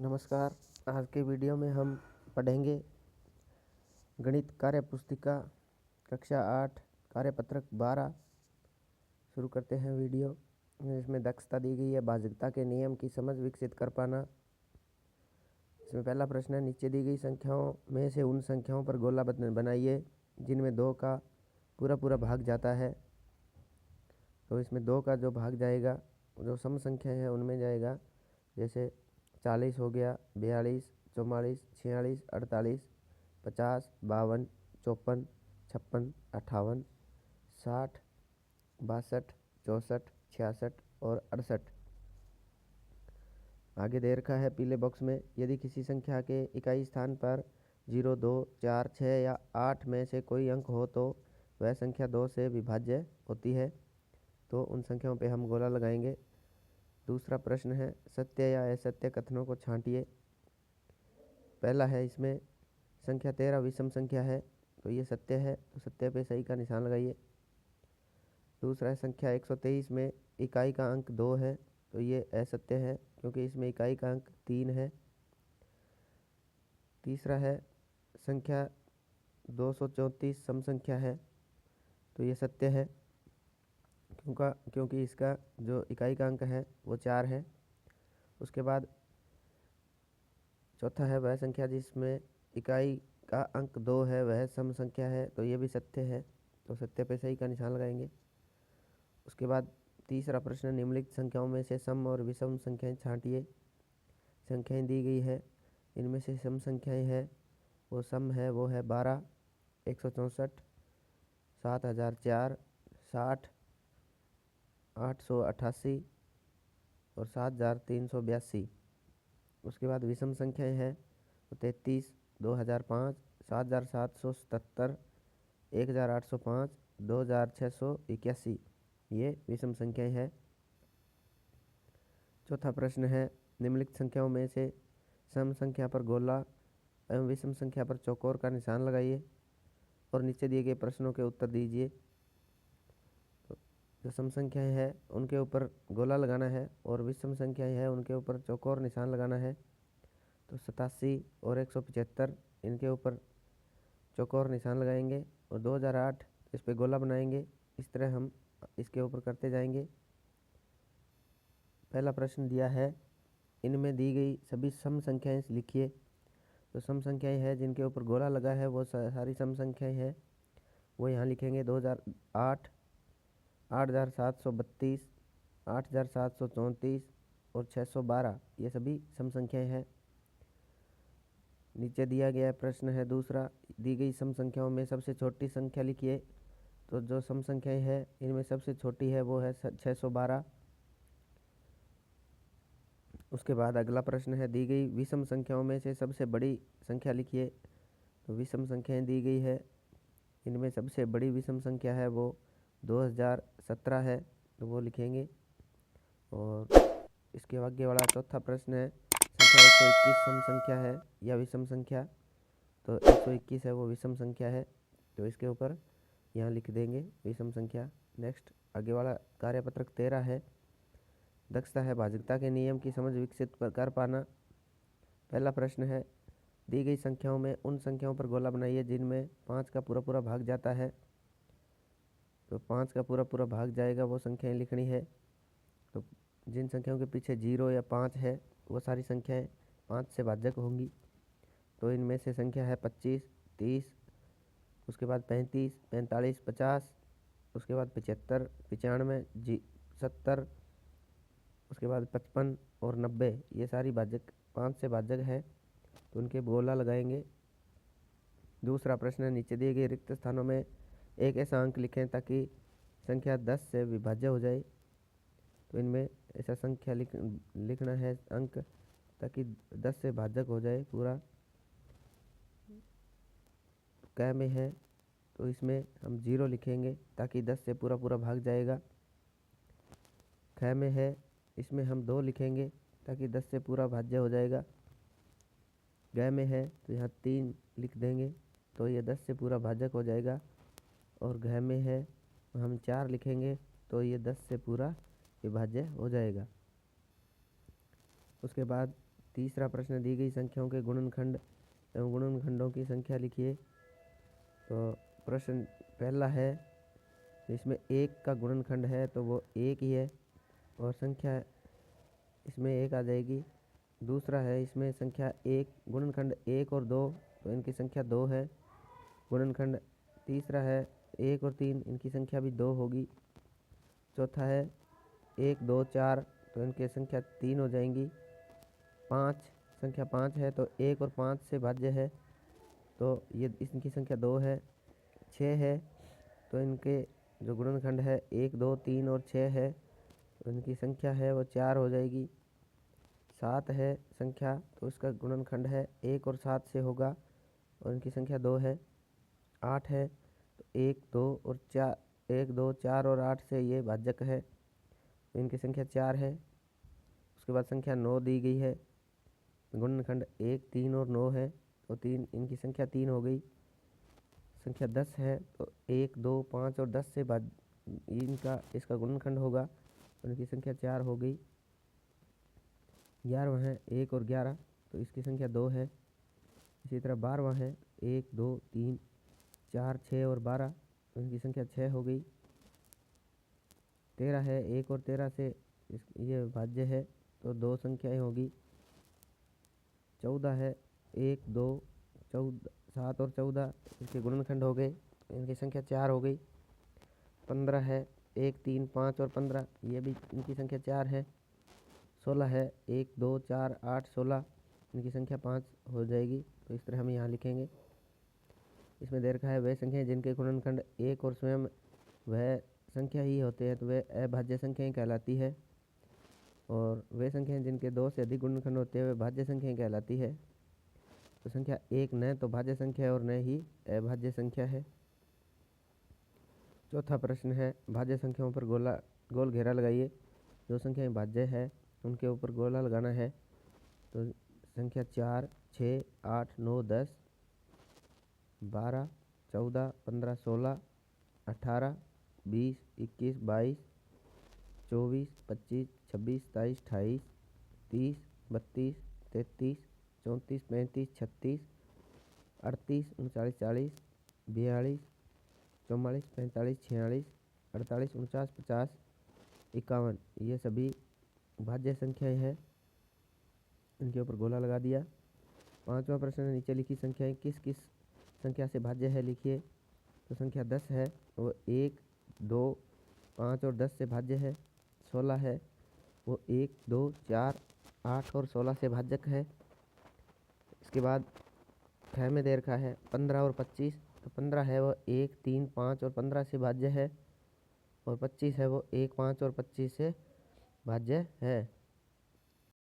नमस्कार। आज के वीडियो में हम पढ़ेंगे गणित कार्य पुस्तिका कक्षा 8 कार्यपत्रक 12। शुरू करते हैं वीडियो। इसमें दक्षता दी गई है भाजकता के नियम की समझ विकसित कर पाना। इसमें पहला प्रश्न है, नीचे दी गई संख्याओं में से उन संख्याओं पर गोला बनाइए जिनमें 2 का पूरा भाग जाता है। तो इसमें 2 का जो भाग जाएगा, जो सम संख्या है उनमें जाएगा। जैसे 40 हो गया, 42, 44, 46, 48, 50, 52, 54, 56, 58, 60, 62, 64, 66 और 68। आगे दे रखा है पीले बॉक्स में, यदि किसी संख्या के इकाई स्थान पर 0, 2, 4, 6 या 8 में से कोई अंक हो तो वह संख्या 2 से विभाज्य होती है। तो उन संख्याओं पे हम गोला लगाएंगे। दूसरा प्रश्न है, सत्य या असत्य कथनों को छांटिए। पहला है, इसमें संख्या 13 विषम संख्या है तो ये सत्य है, तो सत्य पे सही का निशान लगाइए। दूसरा है, संख्या 123 में इकाई का अंक 2 है तो ये असत्य है क्योंकि इसमें इकाई का अंक 3 है। तीसरा है, संख्या 234 सम संख्या है तो ये सत्य है क्योंकि इसका जो इकाई का अंक है वो 4 है। उसके बाद चौथा है, वह संख्या जिसमें इकाई का अंक 2 है वह सम संख्या है तो ये भी सत्य है, तो सत्य पे सही का निशान लगाएंगे। उसके बाद तीसरा प्रश्न, निम्नलिखित संख्याओं में से सम और विषम संख्याएं छांटिए। संख्याएं दी गई है, इनमें से सम संख्याएं हैं वो सम है, वो है 12, 164, 7004, 60, 888 और 7382। उसके बाद विषम संख्याएं हैं तो 33, 2005, 7777, 1805, 2681। ये विषम संख्याएं हैं। चौथा प्रश्न है, निम्नलिखित संख्याओं में से सम संख्या पर गोला एवं विषम संख्या पर चौकोर का निशान लगाइए और नीचे दिए गए प्रश्नों के उत्तर दीजिए। तो जो सम संख्याएं हैं उनके ऊपर गोला लगाना है और विषम संख्याएं हैं उनके ऊपर चौकोर निशान लगाना है। तो 87 और 175 इनके ऊपर चौकोर निशान लगाएंगे और 2008 इस पे गोला बनाएंगे। इस तरह हम इसके ऊपर करते जाएंगे। पहला प्रश्न दिया है, इनमें दी गई सभी सम संख्याएं लिखिए। तो सम संख्याएं हैं जिनके ऊपर गोला लगा है वो सारी सम संख्याएं हैं, वो यहाँ लिखेंगे। 2008, 8732, 8734 और 612 ये सभी सम संख्याएं हैं। नीचे दिया गया प्रश्न है दूसरा, दी गई सम संख्याओं में सबसे छोटी संख्या लिखिए। तो जो सम संख्याएं हैं इनमें सबसे छोटी है वो है 612। उसके बाद अगला प्रश्न है, दी गई विषम संख्याओं में से सबसे बड़ी संख्या लिखिए। तो विषम संख्याएं दी गई है, इनमें सबसे बड़ी विषम संख्या है वो 2017 है, तो वो लिखेंगे। और इसके आगे वाला चौथा प्रश्न है, संख्या 121 सम संख्या है या विषम संख्या। तो 121 है वो विषम संख्या है, तो इसके ऊपर यहाँ लिख देंगे विषम संख्या। नेक्स्ट आगे वाला कार्यपत्रक 13 है, दक्षता है भाजकता के नियम की समझ विकसित कर पाना। पहला प्रश्न है, दी गई संख्याओं में उन संख्याओं पर गोला बनाइए जिनमें 5 का पूरा भाग जाता है। तो 5 का पूरा भाग जाएगा वो संख्याएं लिखनी है। तो जिन संख्याओं के पीछे 0 या 5 है वो सारी संख्याएं 5 से भाजक होंगी। तो इनमें से संख्या है 25, 30, उसके बाद 35, 45, 50, उसके बाद 75, 95, 70, उसके बाद 55 और 90 ये सारी भाजक 5 से भाजक है, तो उनके गोला लगाएंगे। दूसरा प्रश्न है, नीचे दिए गए रिक्त स्थानों में एक ऐसा अंक लिखें ताकि संख्या 10 से विभाज्य हो जाए। तो इनमें ऐसा संख्या लिखना है अंक ताकि 10 से भाजक हो जाए पूरा। क में है तो इसमें हम 0 लिखेंगे ताकि 10 से पूरा भाग जाएगा। ख में है, इसमें हम 2 लिखेंगे ताकि 10 से पूरा भाज्य हो जाएगा। ग में है तो यहाँ 3 लिख देंगे तो ये 10 से पूरा भाजक हो जाएगा। और घ में है हम 4 लिखेंगे तो ये 10 से पूरा विभाज्य हो जाएगा। उसके बाद तीसरा प्रश्न, दी गई संख्याओं के गुणनखंड एवं गुणनखंडों की संख्या लिखिए। तो प्रश्न पहला है, इसमें एक का गुणनखंड है तो वो एक ही है और संख्या इसमें एक आ जाएगी। दूसरा है, इसमें संख्या एक गुणनखंड एक और दो, तो इनकी संख्या दो है गुणनखंड। तीसरा है, एक और तीन, इनकी संख्या भी दो होगी। चौथा है, एक दो चार, तो इनकी संख्या तीन हो जाएंगी। पाँच, संख्या पाँच है तो एक और पाँच से भाज्य है, तो ये इनकी संख्या दो है। छः है तो इनके जो गुणनखंड है एक दो तीन और छः है, तो इनकी संख्या है वो चार हो जाएगी। सात है संख्या, तो इसका गुणनखंड है एक और सात से होगा और इनकी संख्या दो है। आठ है तो एक दो और चार, एक दो चार और आठ से ये भाजक है, तो इनकी संख्या चार है। उसके बाद संख्या नौ दी गई है, गुणनखंड एक तीन और नौ है, तो तीन, इनकी संख्या तीन हो गई। संख्या 10 है तो एक दो पाँच और 10 से इसका गुणनखंड होगा, तो इनकी संख्या चार हो गई। 11वां है एक और 11, तो इसकी संख्या दो है। इसी तरह 12वां है एक दो तीन चार छः और 12, तो इनकी संख्या छः हो गई। 13 है एक और 13 से ये भाज्य है, तो दो संख्याएं होगी। 14 है एक दो 14, 7 और 14, इसके गुणनखंड हो गए, तो इनकी संख्या चार हो गई। 15 है एक तीन 5 और 15, ये भी इनकी संख्या चार है। 16 है एक दो चार 8 16, इनकी संख्या पाँच हो जाएगी, तो इस तरह हम यहाँ लिखेंगे। इसमें दे रखा है, वे संख्याएं जिनके गुणनखंड एक और स्वयं वह संख्या ही होते हैं तो वे अभाज्य संख्याएं कहलाती है, और वे संख्याएं जिनके दो से अधिक गुणनखंड होते हैं वे भाज्य संख्याएं कहलाती है। तो संख्या एक न तो भाज्य संख्या है और न ही अभाज्य संख्या है। चौथा प्रश्न है, भाज्य संख्याओं पर गोल घेरा लगाइए। जो संख्याएं भाज्य है उनके ऊपर गोला लगाना है। तो संख्या 4 6 8 9 10 12 14 15 16 18 20 21 22 24 25 26 27 28 30 32 33 34 35 36 38 39 40 42 44 45 46 48 49 50 51, ये सभी भाज्य संख्याएं हैं। इनके ऊपर गोला लगा दिया। पांचवा प्रश्न, नीचे लिखी संख्याएं किस किस संख्या से भाज्य है लिखिए। तो संख्या 10 है वो एक दो 5 और 10 से भाज्य है। 16 है वो एक दो चार 8 और 16 से भाजक है। इसके बाद ख में दे रखा है 15 और 25, तो 15 है वो एक तीन 5 और 15 से भाज्य है, और 25 है वो एक 5 और 25 से भाज्य है।